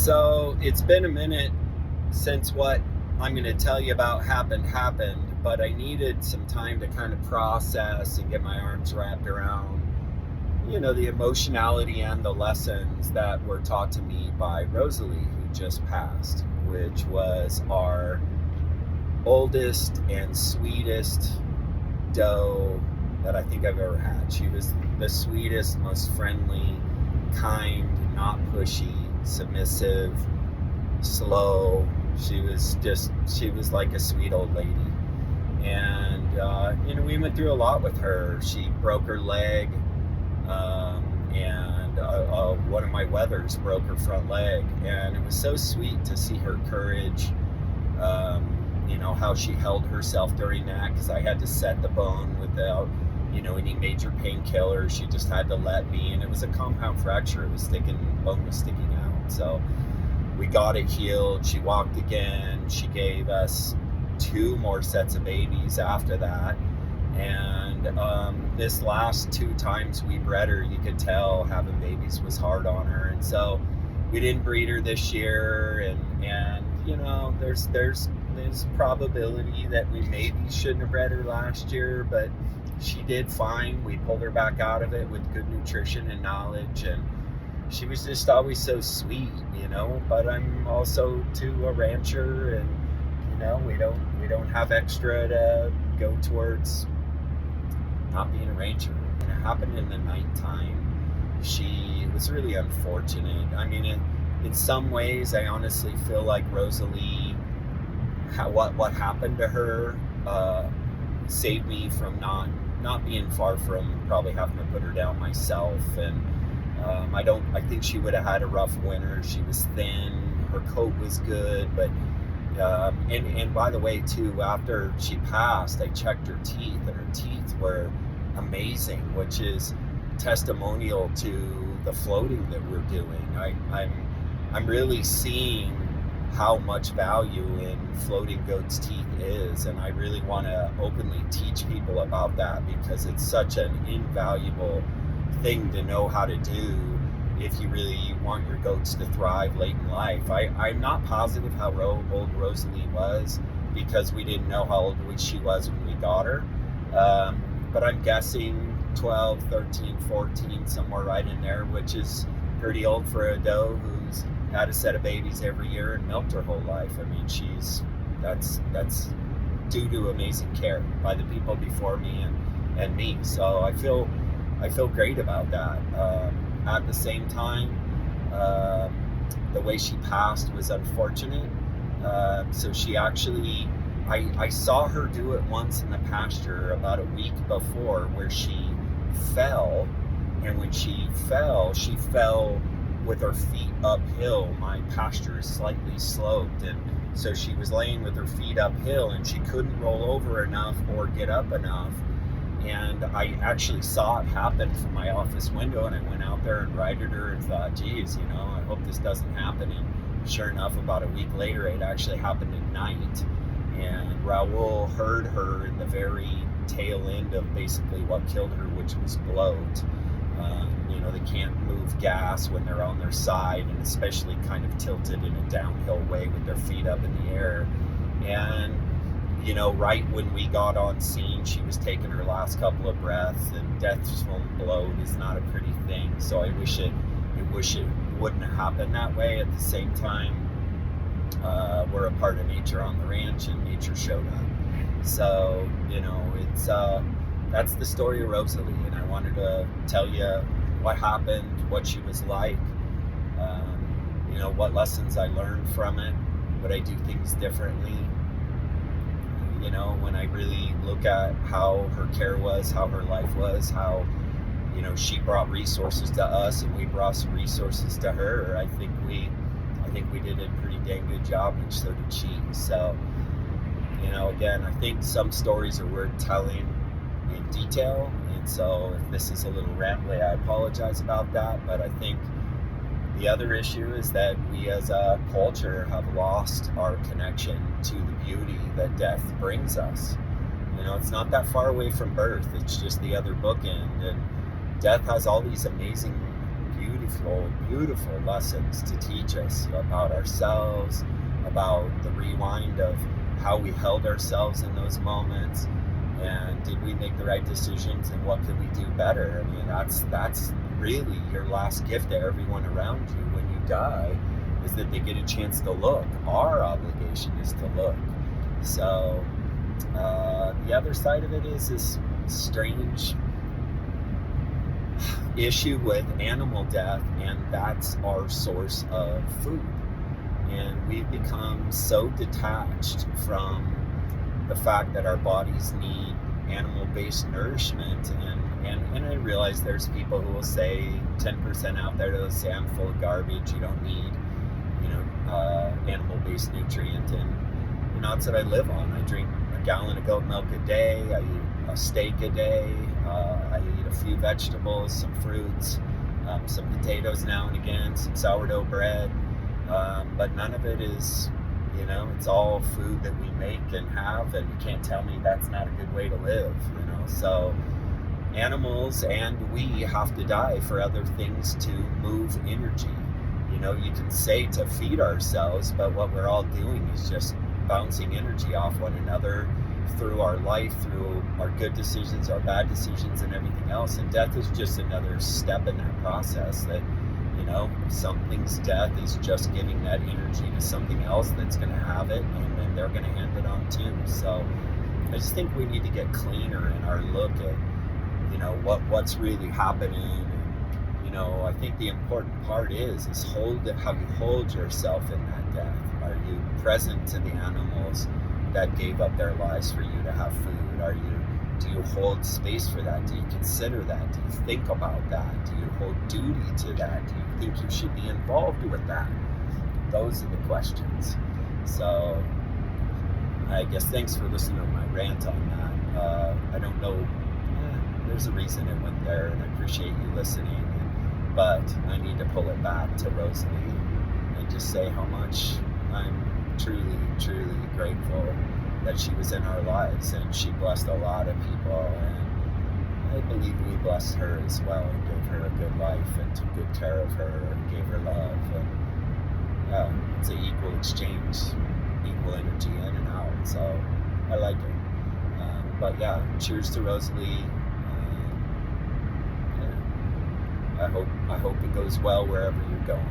So it's been a minute since what I'm going to tell you about happened, but I needed some time to kind of process and get my arms wrapped around, the emotionality and the lessons that were taught to me by Rosalie, who just passed, which was our oldest and sweetest doe that I think I've ever had. She was the sweetest, most friendly, kind, not pushy, submissive, slow. She was like a sweet old lady. And, we went through a lot with her. She broke her leg, and one of my wethers broke her front leg. And it was so sweet to see her courage, how she held herself during that, because I had to set the bone without, any major painkillers. She just had to let me, and it was a compound fracture. Bone was sticking out. So we got it healed. She walked again. She gave us 2 more sets of babies after that. And this last 2 times we bred her, you could tell having babies was hard on her. And so we didn't breed her this year. And there's probability that we maybe shouldn't have bred her last year, but she did fine. We pulled her back out of it with good nutrition and knowledge, and she was just always so sweet, but I'm also too a rancher, and we don't have extra to go towards not being a rancher. And it happened in the nighttime. She was really unfortunate. I mean, in some ways I honestly feel like Rosalie, what happened to her saved me from not being far from probably having to put her down myself. And I think she would have had a rough winter. She was thin, her coat was good, but and by the way too, after she passed, I checked her teeth, and her teeth were amazing, which is testimonial to the floating that we're doing. I'm really seeing how much value in floating goat's teeth is, and I really want to openly teach people about that, because it's such an invaluable thing to know how to do if you really want your goats to thrive late in life. I'm not positive how old Rosalie was, because we didn't know how old she was when we got her, but I'm guessing 12, 13, 14, somewhere right in there, which is pretty old for a doe who's had a set of babies every year and milked her whole life. I mean, that's due to amazing care by the people before me and me. So I feel great about that. At the same time, the way she passed was unfortunate. So she actually, I saw her do it once in the pasture about a week before, where she fell, and when she fell with her feet uphill. My pasture is slightly sloped, and so she was laying with her feet uphill, and she couldn't roll over enough or get up enough. And I actually saw it happen from my office window, and I went out there and righted her and thought, geez, I hope this doesn't happen. And sure enough, about a week later, it actually happened at night, and Raul heard her in the very tail end of basically what killed her, which was bloat. They can't move gas when they're on their side, and especially kind of tilted in a downhill way with their feet up in the air. And right when we got on scene, she was taking her last couple of breaths, and death from bloat is not a pretty thing. So I wish it wouldn't have happened that way. At the same time, we're a part of nature on the ranch, and nature showed up. So it's that's the story of Rosalie, and I wanted to tell you what happened, what she was like, what lessons I learned from it, would I do things differently. When I really look at how her care was, how her life was, how, she brought resources to us and we brought resources to her, I think we did a pretty dang good job, and so did she. So, again, I think some stories are worth telling in detail, and so if this is a little rambly, I apologize about that. But I think the other issue is that we as a culture have lost our connection to the beauty that death brings us. It's not that far away from birth. It's just the other bookend, and death has all these amazing, beautiful beautiful, beautiful lessons to teach us about ourselves, about the rewind of how we held ourselves in those moments, and did we make the right decisions, and what could we do better? I mean, that's really your last gift to everyone around you when you die, is that they get a chance to look. Our obligation is to look. So the other side of it is this strange issue with animal death, and that's our source of food. And we've become so detached from the fact that our bodies need animal-based nourishment, and I realize there's people who will say, 10% out there that'll say, I'm full of garbage, you don't need, animal-based nutrient. And that's what I live on. I drink a gallon of goat milk a day, I eat a steak a day, I eat a few vegetables, some fruits, some potatoes now and again, some sourdough bread, but none of it is, it's all food that we make and have, and you can't tell me that's not a good way to live, So animals and we have to die for other things to move energy. You can say to feed ourselves, but what we're all doing is just bouncing energy off one another through our life, through our good decisions, our bad decisions, and everything else. And death is just another step in that process. That something's death is just giving that energy to something else that's going to have it, and then they're going to hand it on too. So I just think we need to get cleaner in our look at what's really happening. I think the important part is how you hold yourself in that death. Are you present to the animals that gave up their lives for you to have food? Do you hold space for that? Do you consider that? Do you think about that? Do you hold duty to that? Do you think you should be involved with that? Those are the questions. So I guess thanks for listening to my rant on that. I don't know, there's a reason it went there, and I appreciate you listening, but I need to pull it back to Rosalie and just say how much I'm truly, truly grateful that she was in our lives, and she blessed a lot of people, and I believe we blessed her as well, and gave her a good life, and took good care of her, and gave her love, and it's an equal exchange, equal energy in and out, so I like it. But yeah, cheers to Rosalie. I hope it goes well wherever you're going.